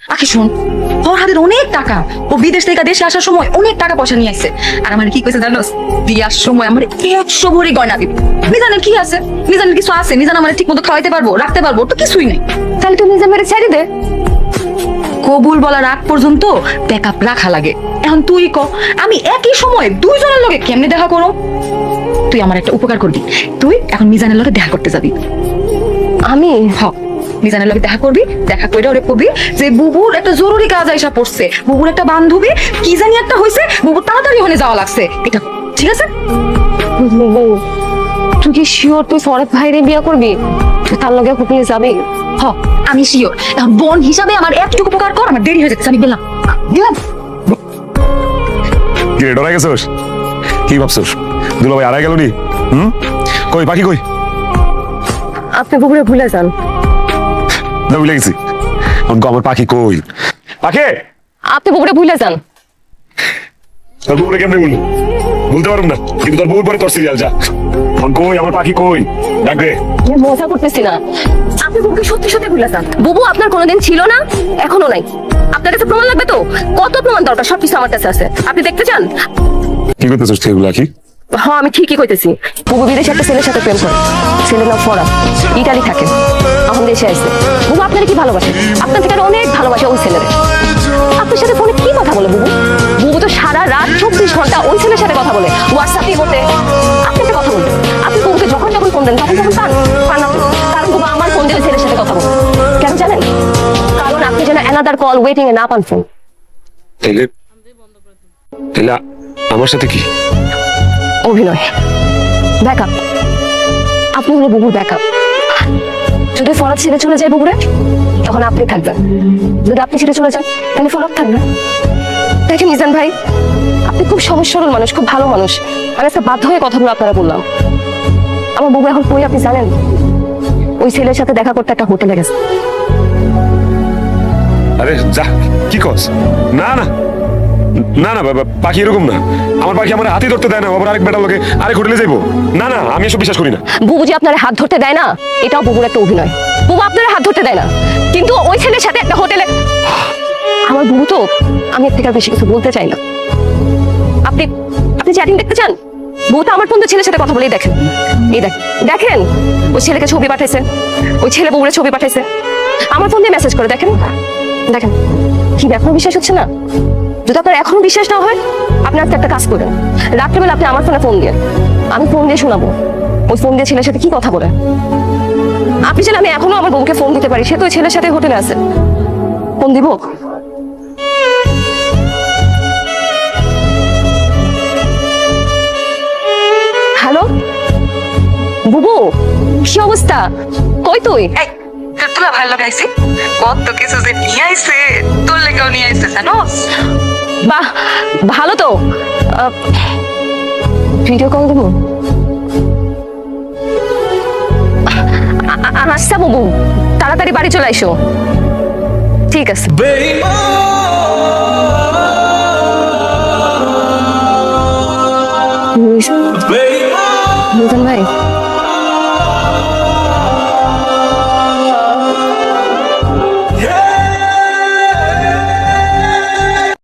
আখি শোন, ওর হাতের অনেক টাকা, ও বিদেশ থেকে দেশে আসার সময় অনেক টাকা পয়সা নিয়ে আসছে। আর আমার কি কইছে জানোস, বিয়ার সময় আমার 100 ভরি গয়না দিবে। মিজানের কি আছে, মিজানের কিছু আছে? মিজান আমার ঠিক মতো খাওয়াইতে পারবো, রাখতে পারবো? তো কিছুই নেই। তাহলে তুই মিজান মেরে ছেড়ে দে। কবুল বলার আগ পর্যন্ত ব্যাকআপ রাখা লাগে। এখন তুই ক, আমি একই সময়ে দুইজনের লগে কেমনে দেখা করো? তুই আমার একটা উপকার করবি, তুই এখন মিজানের লগে দেখা করতে যাবি। আমি মিজানের লগে দেখা করবি, দেখা করে ওরে কবি যে বুবুর একটা জরুরি কাজ আইসা পড়ছে, বুবুর একটা বান্ধবী কি জানি একটা হইছে, বুবুর তাড়াতাড়ি ওখানে যাওয়া লাগছে। এটা ঠিক আছে? তুই কি শিওর তুই ফরহাদ ভাইরে বিয়ে করবি? তুই তার লগে কুপিয়ে যাবি? আমি শিওর। এখন বোন হিসাবে আমার একটুকু উপকার কর, আমার দেরি হয়ে যাচ্ছে, আমি গেলাম। কি রে, ডরা গেছোস? কি ভাবছোস দুলাভাই আড়াই গেল নি? কই বাকি কই? আপনি বুবুরে ভুলে যান। ভুলে গেছি। আমার পাখি কই? পাখি, আপনি বুবুরে ভুলে যান। তোর বউরে কেমনে বলবো? বলতে পারবো না, কিন্তু তোর বউর পরে তোর সিরিয়াল। যা কই, আমার পাখি কই? ডাক দে। মজা করতেছি না, আপনি বুবুকে সত্যি সত্যি ভুলে যান। বুবু আপনার কোনোদিন ছিল না, এখনো নাই। আপনার কাছে প্রমাণ লাগবে তো? কত প্রমাণ দরকার? সবকিছু আমার কাছে আছে, আপনি দেখতে চান? কি করতেছিস তুই এগুলা? কি হ্যাঁ আমি ঠিকই কইতেছি। বুবু বিদেশে একটা ছেলের সাথে প্রেম করে, ছেলের নাম ফরহাদ, ইটালি থাকে, এখন দেশে আসছে। বুবু আপনার কি ভালোবাসে, আপনার থেকে অনেক ভালোবাসে ওই ছেলের। আপনার সাথে ফোনে কি কথা বলে বুবু? বুবু তো সারা রাত 24 ঘন্টা ওই ছেলের সাথে কথা বলে, হোয়াটসঅ্যাপে বলতে। আপনি একটা কথা বলবেন, আপনি বুবুকে যখন যখন ফোন দেন তখন তখন পান না তো? কারণ বুবু আমার ফোন দিলে ছেলের সাথে কথা বলে। কেন জানেন? কারণ আপনি যেন অ্যানাদার কল ওয়েটিং এ না পান ফোন। তাইলে তাইলে আমার সাথে কি অভিনয়, ব্যাকআপ। আপনি হলো বুবুর ব্যাকআপ। যদি ফরহাদ ছেড়ে চলে যায় বুবুরে, তখন আপনি থাকবেন। যদি আপনি ছেড়ে চলে যান, তাহলে ফরহাদ থাকবে। দেখেন মিজান ভাই, আপনি খুব সহজ সরল মানুষ, খুব ভালো মানুষ। আমি আজকে বাধ্য হয়ে কথাগুলো আপনারা বললাম। আমার বুবু এখন কই আপনি জানেন? ওই ছেলের সাথে দেখা করতে একটা হোটেলে গেছে। আরে যা, কি কস? না না না না বাবা, পাখি এরকম না। আমার পাখি আমার হাতে ধরতে দেয় না, আবার আরেক বেটার লোকে আরেক হোটেলে যাইবো। না না, আমি এসব বিশ্বাস করি না। বুবু যে আপনার হাত ধরতে দেয় না, এটাও বুবুর একটা অভিনয়। বুবু আপনার হাত ধরতে দেয় না, কিন্তু ওই ছেলের সাথে একটা হোটেলে। আমার বুবু তো, আমি এর থেকে আর বেশি কিছু বলতে চাই না। আপনি আপনি চ্যাটিং দেখতে চান? বুবু তো আমার ফোন দিয়ে ছেলের সাথে কথা বলেই দেখেন। এই দেখেন, ওই ছেলেকে ছবি পাঠাইছে, ওই ছেলে বুবুরে ছবি পাঠাইছে, আমার ফোন দিয়ে মেসেজ করে। দেখেন দেখেন, কি ব্যাপার, বিশ্বাস হচ্ছে না? যদি আপনার এখনো বিশ্বাস না হয়, আপনি আজকে একটা কাজ করেন, রাত্রেবেলা আপনি আমার ফোনে ফোন দিয়ে, আমি ফোন দিয়ে শোনাবো ওই ফোন দিয়ে ছেলের সাথে কি কথা বলে। আপনি চাইলে আমি এখনো আমার বউকে ফোন দিতে পারি, সে তো ওই ছেলের সাথে হোটেলে আছে। ফোন দিব? হ্যালো বুবু, কি অবস্থা? কই তুই? তোরা ভালো লাগে আইসি, কত কিছু যে নিয়ে আইছে, তোর লেগেও নিয়ে আইছে জানোস? বাহ, ভালো তো। ভিডিও কল দেবো? আচ্ছা বুবু, তাড়াতাড়ি বাড়ি চলে আইসো। ঠিক আছে।